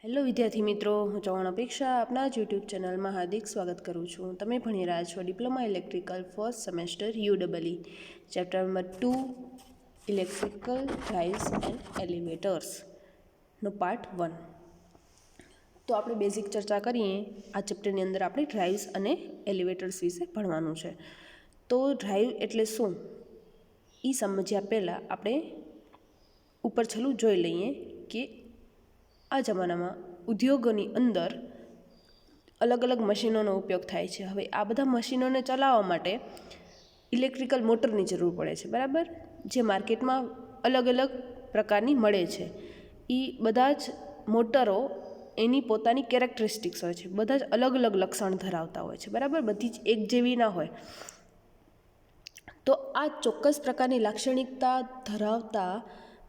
Hello વિદ્યાર્થી મિત્રો, હું ચૌહાણ અપેક્ષા આપના જ યુટ્યુબ ચેનલમાં હાર્દિક સ્વાગત કરું છું. તમે ભણી રહ્યા છો diploma electrical first semester UEE chapter number 2 electrical drives and એલિવેટર્સનો પાર્ટ 1. તો આપણે બેઝિક ચર્ચા કરીએ. આ ચેપ્ટરની અંદર આપણે ડ્રાઇવ્સ અને એલિવેટર્સ વિશે ભણવાનું છે. તો ડ્રાઇવ એટલે શું એ સમજ્યા પહેલાં આપણે ઉપર છેલ્લું જોઈ લઈએ કે આ જમાનામાં ઉદ્યોગોની અંદર અલગ અલગ મશીનોનો ઉપયોગ થાય છે. હવે આ બધા મશીનોને ચલાવવા માટે ઇલેક્ટ્રિકલ મોટરની જરૂર પડે છે, બરાબર, જે માર્કેટમાં અલગ અલગ પ્રકારની મળે છે. એ બધા જ મોટરો એની પોતાની કેરેક્ટરિસ્ટિક્સ હોય છે, બધા જ અલગ અલગ લક્ષણ ધરાવતા હોય છે, બરાબર, બધી જ એક જેવી ના હોય. તો આ ચોક્કસ પ્રકારની લાક્ષણિકતા ધરાવતા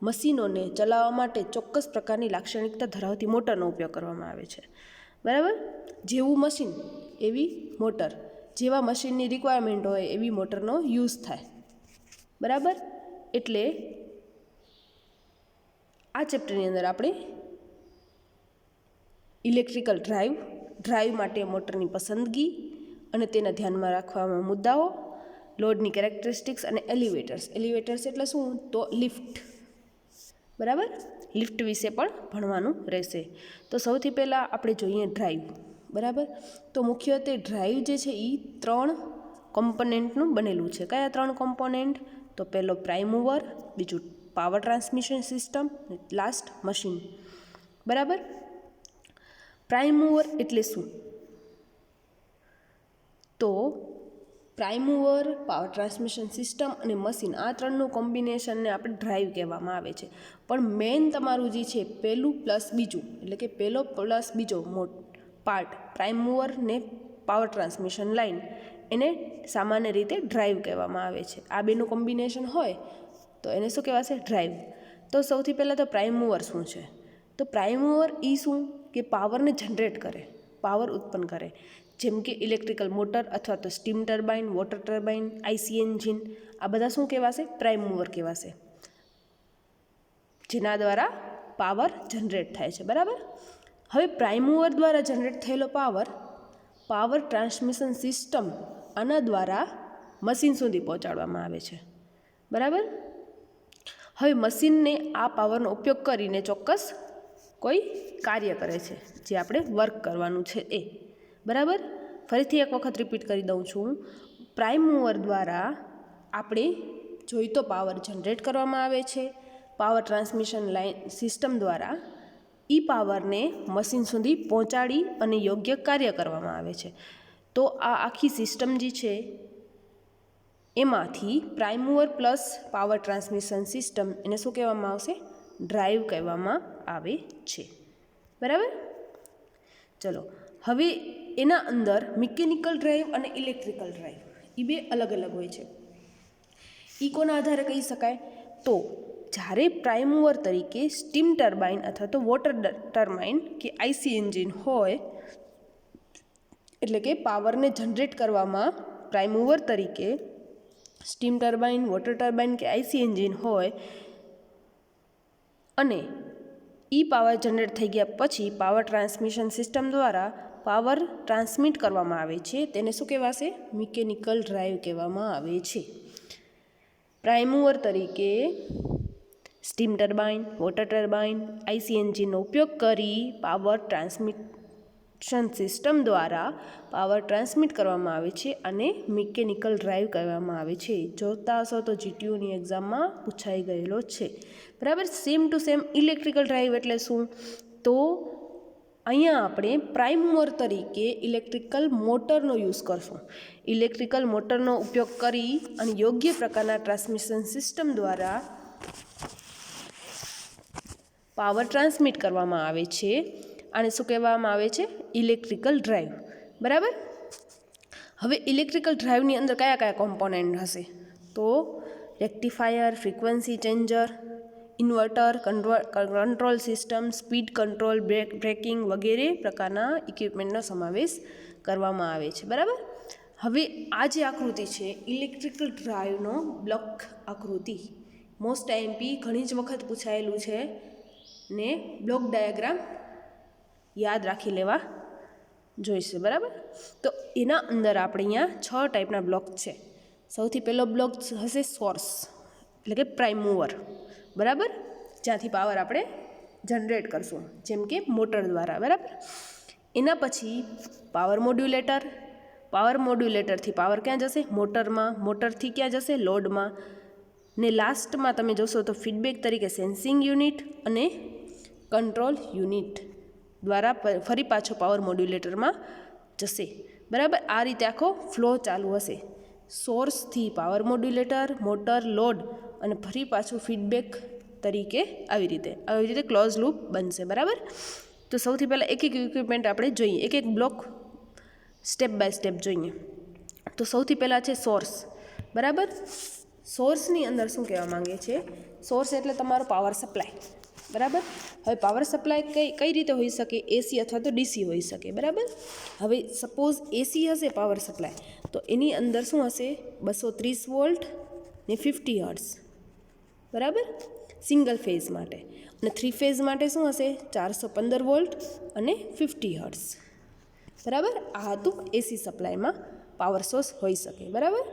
મશીનોને ચલાવવા માટે ચોક્કસ પ્રકારની લાક્ષણિકતા ધરાવતી મોટરનો ઉપયોગ કરવામાં આવે છે, બરાબર. જેવું મશીન એવી મોટર, જેવા મશીનની રિક્વાયરમેન્ટ હોય એવી મોટરનો યુઝ થાય, બરાબર. એટલે આ ચેપ્ટરની અંદર આપણે ઇલેક્ટ્રિકલ ડ્રાઇવ માટે મોટરની પસંદગી અને તેના ધ્યાનમાં રાખવામાં મુદ્દાઓ, લોડની કેરેક્ટરિસ્ટિક્સ અને એલિવેટર્સ એટલે શું? તો લિફ્ટ, બરાબર, લિફ્ટ વિશે પણ ભણવાનું રહેશે. તો સૌથી પહેલાં આપણે જોઈએ ડ્રાઇવ, બરાબર. તો મુખ્યત્વે ડ્રાઇવ જે છે એ 3 કોમ્પોનેન્ટનું બનેલું છે. કયા 3 કોમ્પોનેન્ટ? તો પહેલો પ્રાઇમ મૂવર, બીજું power transmission system, last machine, બરાબર. પ્રાઇમ મૂવર એટલે શું? તો prime mover, power transmission system અને મશીન, આ 3નું કોમ્બિનેશનને આપણે ડ્રાઇવ કહેવામાં આવે છે. પણ મેઇન તમારું જે છે પહેલું પ્લસ બીજું, એટલે કે પહેલો પ્લસ બીજો પાર્ટ, પ્રાઇમ મૂવર ને પાવર ટ્રાન્સમિશન લાઇન, એને સામાન્ય રીતે ડ્રાઇવ કહેવામાં આવે છે. આ બેનું કોમ્બિનેશન હોય તો એને શું કહેવાશે? ડ્રાઇવ. તો સૌથી પહેલાં તો પ્રાઇમ મૂવર શું છે? તો પ્રાઇમ મૂવર એ શું કે પાવરને જનરેટ કરે, પાવર ઉત્પન્ન કરે. જેમ કે ઇલેક્ટ્રિકલ મોટર અથવા તો steam turbine, water turbine, IC engine, આ બધા શું કહેવાશે? પ્રાઇમ મૂવર કહેવાશે, જેના દ્વારા પાવર જનરેટ થાય છે, બરાબર. હવે પ્રાઇમ મૂવર દ્વારા જનરેટ થયેલો પાવર ટ્રાન્સમિશન સિસ્ટમ, આના દ્વારા મશીન સુધી પહોંચાડવામાં આવે છે, બરાબર. હવે મશીનને આ પાવરનો ઉપયોગ કરીને ચોક્કસ કોઈ કાર્ય કરે છે, જે આપણે વર્ક કરવાનું છે એ, બરાબર. ફરીથી એક વખત રિપીટ કરી દઉં છું. પ્રાઇમ મૂવર દ્વારા આપણે જોઈતો પાવર જનરેટ કરવામાં આવે છે. પાવર ટ્રાન્સમિશન લાઇન સિસ્ટમ દ્વારા એ પાવરને મશીન સુધી પહોંચાડી અને યોગ્ય કાર્ય કરવામાં આવે છે. તો આ આખી સિસ્ટમ જે છે એમાંથી prime mover plus power transmission system, એને શું કહેવામાં આવશે? ડ્રાઇવ કહેવામાં આવે છે, બરાબર. ચલો, હવે એના અંદર મિકેનિકલ ડ્રાઇવ અને ઇલેક્ટ્રિકલ ડ્રાઇવ, એ બે અલગ અલગ હોય છે. એ કોના આધારે કહી શકાય? તો જ્યારે પ્રાઇમ મૂવર તરીકે સ્ટીમ ટર્બાઇન અથવા તો વોટર ટર્બાઇન કે આઈસી એન્જિન હોય, એટલે કે પાવરને જનરેટ કરવામાં પ્રાઇમ મૂવર તરીકે સ્ટીમ ટર્બાઇન, વોટર ટર્બાઇન કે આઈસી એન્જિન હોય અને એ પાવર જનરેટ થઈ ગયા પછી પાવર ટ્રાન્સમિશન સિસ્ટમ દ્વારા પાવર ટ્રાન્સમિટ કરવામાં આવે છે, તેને શું કહેવાશે? મિકેનિકલ ડ્રાઇવ કહેવામાં આવે છે. પ્રાઇમ મૂવર તરીકે steam turbine, water turbine, IC એન્જિનનો ઉપયોગ કરી પાવર ટ્રાન્સમિશન સિસ્ટમ દ્વારા પાવર ટ્રાન્સમિટ કરવામાં આવે છે અને મિકેનિકલ ડ્રાઇવ કહેવામાં આવે છે. જોતા હશો તો જીટીયુની એક્ઝામમાં પૂછાઈ ગયેલો છે, બરાબર. Same to same electrical drive એટલે શું? તો અહીંયા આપણે પ્રાઇમ મૂવર તરીકે ઇલેક્ટ્રિકલ મોટરનો યુઝ કરશું. ઇલેક્ટ્રિકલ મોટરનો ઉપયોગ કરી અને યોગ્ય પ્રકારના ટ્રાન્સમિશન સિસ્ટમ દ્વારા પાવર ટ્રાન્સમિટ કરવામાં આવે છે. આને શું કહેવામાં આવે છે? ઇલેક્ટ્રિકલ ડ્રાઇવ, બરાબર. હવે ઇલેક્ટ્રિકલ ડ્રાઇવની અંદર કયા કયા કોમ્પોનેન્ટ હશે? તો rectifier, frequency changer, inverter, control system, speed control, braking વગેરે પ્રકારના ઇક્વિપમેન્ટનો સમાવેશ કરવામાં આવે છે, બરાબર. હવે આ જે આકૃતિ છે ઇલેક્ટ્રિકલ ડ્રાઇવનો બ્લોક આકૃતિ, મોસ્ટ આઈએમપી ઘણી જ વખત પૂછાયેલું છે ને બ્લોક ડાયાગ્રામ યાદ રાખી લેવા જોઈશે, બરાબર. તો એના અંદર આપણે અહીંયા 6 ટાઈપના બ્લોક છે. સૌથી પહેલો બ્લોક હશે સોર્સ, એટલે કે પ્રાઇમ મૂવર, બરાબર, જ્યાંથી પાવર આપણે જનરેટ કરશું, જેમ કે મોટર દ્વારા, બરાબર. એના પછી પાવર મોડ્યુલેટર. પાવર મોડ્યુલેટરથી પાવર ક્યાં જશે? મોટરમાં. મોટરથી ક્યાં જશે? લોડમાં. ને લાસ્ટમાં તમે જોશો તો ફીડબેક તરીકે સેન્સિંગ યુનિટ અને કંટ્રોલ યુનિટ દ્વારા ફરી પાછો પાવર મોડ્યુલેટરમાં જશે, બરાબર. આ રીતે આખો ફ્લો ચાલુ હશે. સોર્સથી પાવર મોડ્યુલેટર, મોટર, લોડ અને ફરી પાછું ફીડબેક તરીકે આવી રીતે ક્લોઝ લૂપ બનશે, બરાબર. તો સૌથી પહેલાં એક એક ઇક્વિપમેન્ટ આપણે જોઈએ, એક એક બ્લોક સ્ટેપ બાય સ્ટેપ જોઈએ. તો સૌથી પહેલાં છે સોર્સ, બરાબર. સોર્સની અંદર શું કહેવા માંગે છે? સોર્સ એટલે તમારો પાવર સપ્લાય, બરાબર. હવે પાવર સપ્લાય કઈ રીતે હોઈ શકે? એસી અથવા તો ડીસી હોઈ શકે, બરાબર. હવે સપોઝ એસી હશે પાવર સપ્લાય, તો એની અંદર શું હશે? 230 વોલ્ટ ને 50 હર્ટ્ઝ, બરાબર, સિંગલ ફેઝ માટે. અને 3 ફેઝ માટે શું હશે? 415 વોલ્ટ અને 50 હર્ટ્ઝ, બરાબર. આ હતું એસી સપ્લાયમાં પાવર સોર્સ હોઈ શકે, બરાબર.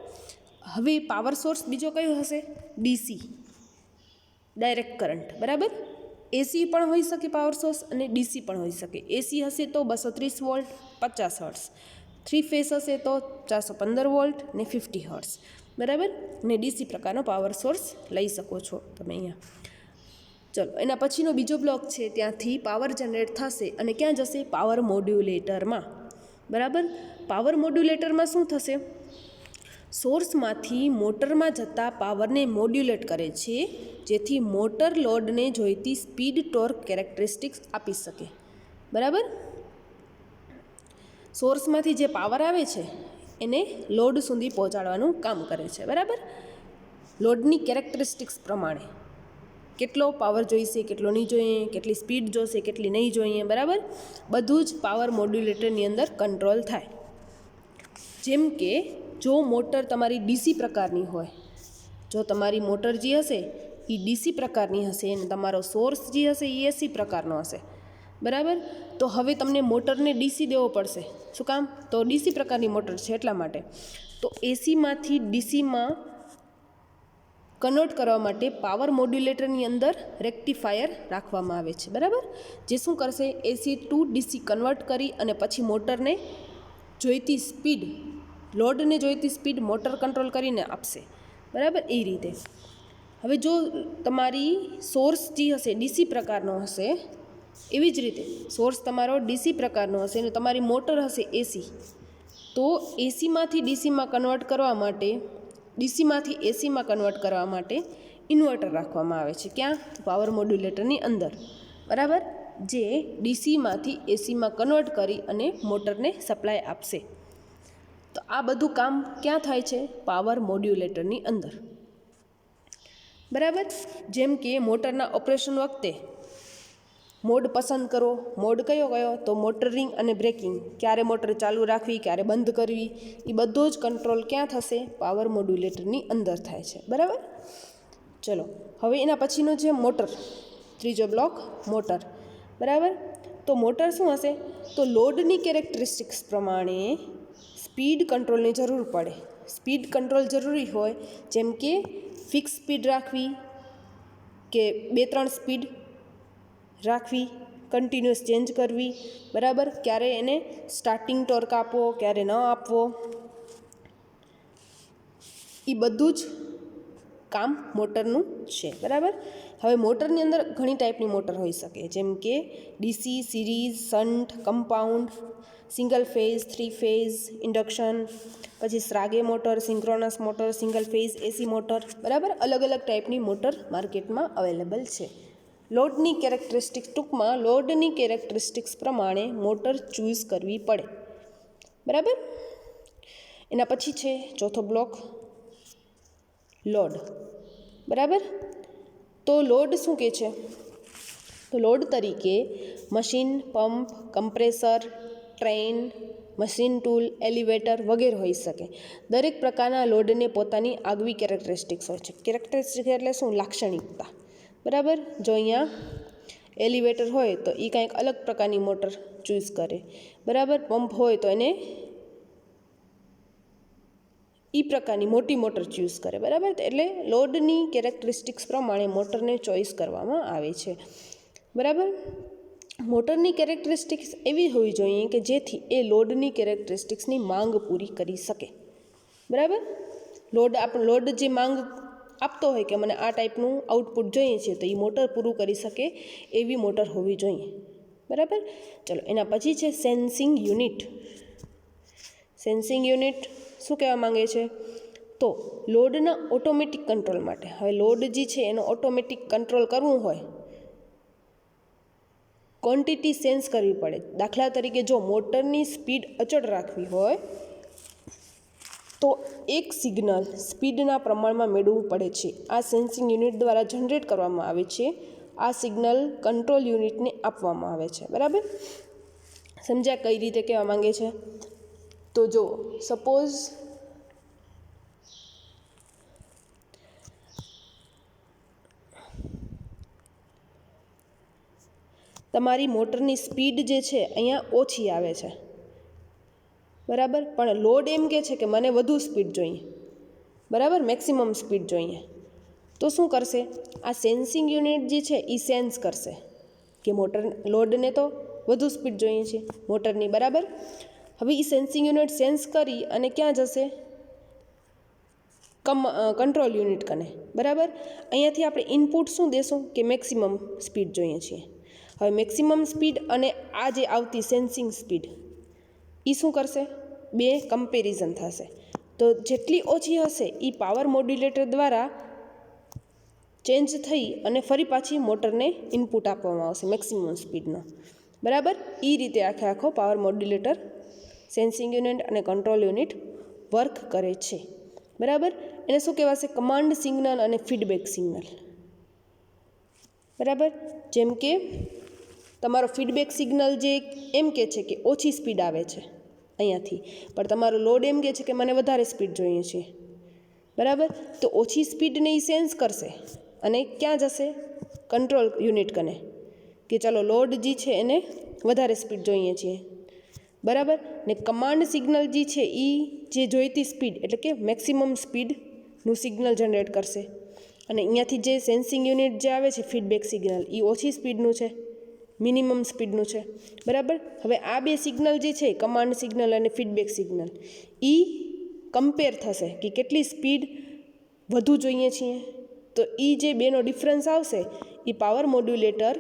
હવે પાવર સોર્સ બીજો કયો હશે? ડીસી, ડાયરેક્ટ કરંટ, બરાબર. એસી પણ હોઈ શકે પાવર સોર્સ અને ડીસી પણ હોઈ શકે. એસી હશે તો 230 વોલ્ટ 50 હર્ટ્ઝ, 3 ફેઝ હશે તો 415 વોલ્ટ ને 50 હર્ટ્ઝ, બરાબર. ને ડીસી પ્રકારનો પાવર સોર્સ લઈ શકો છો તમે અહીંયા. ચલો, એના પછીનો બીજો બ્લોક છે, ત્યાંથી પાવર જનરેટ થશે અને ક્યાં જશે? પાવર મોડ્યુલેટરમાં, બરાબર. પાવર મોડ્યુલેટરમાં શું થશે? સોર્સમાંથી મોટરમાં જતા પાવરને મોડ્યુલેટ કરે છે, જેથી મોટર લોડને જોઈતી સ્પીડ, ટોર્ક કેરેક્ટરિસ્ટિક્સ આપી શકે, બરાબર. સોર્સમાંથી જે પાવર આવે છે એને લોડ સુધી પહોંચાડવાનું કામ કરે છે, બરાબર. લોડની કેરેક્ટરિસ્ટિક્સ પ્રમાણે કેટલો પાવર જોઈશે, કેટલો નહીં જોઈએ, કેટલી સ્પીડ જોઈશે, કેટલી નહીં જોઈએ, બરાબર. બધું જ પાવર મોડ્યુલેટરની અંદર કંટ્રોલ થાય. જેમ કે જો મોટર તમારી ડીસી પ્રકારની હોય, જો તમારી મોટર જે હશે એ ડીસી પ્રકારની હશે અને તમારો સોર્સ જે હશે એ એસી પ્રકારનો હશે, બરાબર. તો હવે તમને મોટરને ડીસી દેવો પડશે. શું કામ? તો ડીસી પ્રકારની મોટર છે એટલા માટે. તો એસીમાંથી ડીસીમાં કન્વર્ટ કરવા માટે પાવર મોડ્યુલેટરની અંદર રેક્ટિફાયર રાખવામાં આવે છે, બરાબર. જે શું કરશે? એસી ટુ ડીસી કન્વર્ટ કરી અને પછી મોટરને જોઈતી સ્પીડ, લોડને જોઈતી સ્પીડ મોટર કંટ્રોલ કરીને આપશે, બરાબર. એ રીતે હવે જો તમારી સોર્સ જે હશે ડીસી પ્રકારનો હશે, એવી જ રીતે સોર્સ તમારો ડીસી પ્રકારનો હશે અને તમારી મોટર હશે એસી, તો એસીમાંથી ડીસીમાં કન્વર્ટ કરવા માટે, ડીસીમાંથી એસીમાં કન્વર્ટ કરવા માટે ઇન્વર્ટર રાખવામાં આવે છે. ક્યાં? પાવર મોડ્યુલેટરની અંદર, બરાબર. જે ડીસીમાંથી એસીમાં કન્વર્ટ કરી અને મોટરને સપ્લાય આપશે. તો આ બધું કામ ક્યાં થાય છે? પાવર મોડ્યુલેટરની અંદર, બરાબર. જેમ કે મોટરના ઓપરેશન વખતે મોડ પસંદ કરો. મોડ કયો કયો? તો મોટરિંગ અને બ્રેકિંગ, ક્યારે મોટર ચાલુ રાખવી, ક્યારે બંધ કરવી, એ બધો જ કંટ્રોલ ક્યાં થશે? પાવર મોડ્યુલેટરની અંદર થાય છે, બરાબર. ચલો, હવે એના પછીનો છે મોટર, ત્રીજો બ્લોક મોટર, બરાબર. તો મોટર શું હશે? તો લોડની કેરેક્ટરિસ્ટિક્સ પ્રમાણે સ્પીડ કંટ્રોલની જરૂર પડે. સ્પીડ કંટ્રોલ જરૂરી હોય, જેમ કે ફિક્સ સ્પીડ રાખવી કે 2-3 સ્પીડ રાખવી, કન્ટિન્યુઅસ ચેન્જ કરવી, બરાબર. ક્યારે એને સ્ટાર્ટિંગ ટોર્ક આપવો, ક્યારે ન આપવો, એ બધું જ કામ મોટરનું છે, બરાબર. હવે મોટરની અંદર ઘણી ટાઈપની મોટર હોઈ શકે, જેમ કે DC, series, shunt, compound, single phase, 3 phase, induction, પછી સ્રાગે motor, synchronous motor, single phase AC motor, બરાબર. અલગ અલગ ટાઈપની મોટર માર્કેટમાં અવેલેબલ છે. લોડની કેરેક્ટરિસ્ટિક્સ, ટૂંકમાં લોડની કેરેક્ટરિસ્ટિક્સ પ્રમાણે મોટર ચૂઝ કરવી પડે, બરાબર. એના પછી છે ચોથો બ્લોક લોડ, બરાબર. તો લોડ શું કહે છે? તો લોડ તરીકે machine, pump, compressor, train, machine tool, elevator વગેરે હોઈ શકે. દરેક પ્રકારના લોડને પોતાની આગવી કેરેક્ટરિસ્ટિક્સ હોય છે. કેરેક્ટરિસ્ટિક્સ એટલે શું? લાક્ષણિકતા, બરાબર. જો અહીંયા એલિવેટર હોય તો એ કંઈક અલગ પ્રકારની મોટર ચૂઝ કરે, બરાબર. પંપ હોય તો એને એ પ્રકારની મોટી મોટર ચૂઝ કરે, બરાબર. એટલે લોડની કેરેક્ટરિસ્ટિક્સ પ્રમાણે મોટરને ચોઈસ કરવામાં આવે છે, બરાબર. મોટરની કેરેક્ટરિસ્ટિક્સ એવી હોવી જોઈએ કે જેથી એ લોડની કેરેક્ટરિસ્ટિક્સની માંગ પૂરી કરી શકે, બરાબર. લોડ જે માંગ આપતો હોય કે મને આ ટાઈપનું આઉટપુટ જોઈએ છે તો એ મોટર પૂરું કરી શકે એવી મોટર હોવી જોઈએ, બરાબર. ચલો એના પછી છે સેન્સિંગ યુનિટ. સેન્સિંગ યુનિટ શું કહેવા માંગે છે? તો લોડના ઓટોમેટિક કંટ્રોલ માટે, હવે લોડ જે છે એનો ઓટોમેટિક કંટ્રોલ કરવું હોય, ક્વોન્ટિટી સેન્સ કરવી પડે. દાખલા તરીકે જો મોટરની સ્પીડ અચળ રાખવી હોય તો એક સિગ્નલ સ્પીડના પ્રમાણમાં મેળવવું પડે છે. આ સેન્સિંગ યુનિટ દ્વારા જનરેટ કરવામાં આવે છે. આ સિગ્નલ કંટ્રોલ યુનિટને આપવામાં આવે છે, બરાબર. સમજ્યા કઈ રીતે કહેવા માંગે છે? તો જો સપોઝ તમારી મોટરની સ્પીડ જે છે અહીંયા ઓછી આવે છે, બરાબર. પણ લોડ એમ કહે છે કે મને વધુ સ્પીડ જોઈએ, બરાબર, મેક્સિમમ સ્પીડ જોઈએ. તો શું કરશે? આ સેન્સિંગ યુનિટ જે છે એ સેન્સ કરશે કે લોડને તો વધુ સ્પીડ જોઈએ છે મોટરની, બરાબર. હવે એ સેન્સિંગ યુનિટ સેન્સ કરી અને ક્યાં જશે? કંટ્રોલ યુનિટ કને, બરાબર. અહીંયાથી આપણે ઇનપુટ શું દેશું કે મેક્સિમમ સ્પીડ જોઈએ છીએ. હવે મેક્સિમમ સ્પીડ અને આ જે આવતી સેન્સિંગ સ્પીડ એ શું કરશે? બે કમ્પેરિઝન થશે. તો જેટલી ઓછી હશે એ પાવર મોડ્યુલેટર દ્વારા ચેન્જ થઈ અને ફરી પાછી મોટરને ઇનપુટ આપવામાં આવશે મેક્સિમમ સ્પીડનો, બરાબર. એ રીતે આખો પાવર મોડ્યુલેટર, સેન્સિંગ યુનિટ અને કંટ્રોલ યુનિટ વર્ક કરે છે, બરાબર. એને શું કહેવાશે? કમાન્ડ સિગ્નલ અને ફીડબેક સિગ્નલ, બરાબર. જેમ કે તમારો ફીડબેક સિગ્નલ જે એમ કહે છે કે ઓછી સ્પીડ આવે છે અહીંયાથી, પણ તમારો લોડ એમ કહે છે કે મને વધારે સ્પીડ જોઈએ છે, બરાબર. તો ઓછી સ્પીડને એ સેન્સ કરશે અને ક્યાં જશે? કંટ્રોલ યુનિટ કને, કે ચાલો લોડ જે છે એને વધારે સ્પીડ જોઈએ છીએ, બરાબર. ને કમાન્ડ સિગ્નલ જે છે એ જે જોઈતી સ્પીડ એટલે કે મેક્સિમમ સ્પીડનું સિગ્નલ જનરેટ કરશે. અને અહીંયાથી જે સેન્સિંગ યુનિટ જે આવે છે ફીડબેક સિગ્નલ એ ઓછી સ્પીડનું છે, મિનિમમ સ્પીડનું છે, બરાબર. હવે આ બે સિગ્નલ જે છે કમાન્ડ સિગ્નલ અને ફીડબેક સિગ્નલ એ કમ્પેર થશે કે કેટલી સ્પીડ વધુ જોઈએ છીએ. તો એ જે બેનો ડિફરન્સ આવશે એ પાવર મોડ્યુલેટર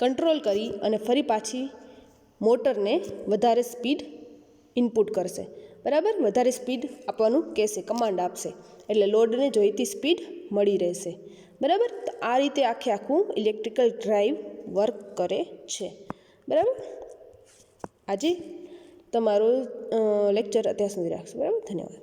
કંટ્રોલ કરી અને ફરી પાછી મોટરને વધારે સ્પીડ ઇનપુટ કરશે, બરાબર. વધારે સ્પીડ આપવાનું કહેશે, કમાન્ડ આપશે, એટલે લોડને જોઈતી સ્પીડ મળી રહેશે, બરાબર. તો આ રીતે આખું ઇલેક્ટ્રિકલ ડ્રાઈવ વર્ક કરે છે, બરાબર. આજે તમારો લેક્ચર અત્યાર સુધી રાખશું, બરાબર. ધન્યવાદ.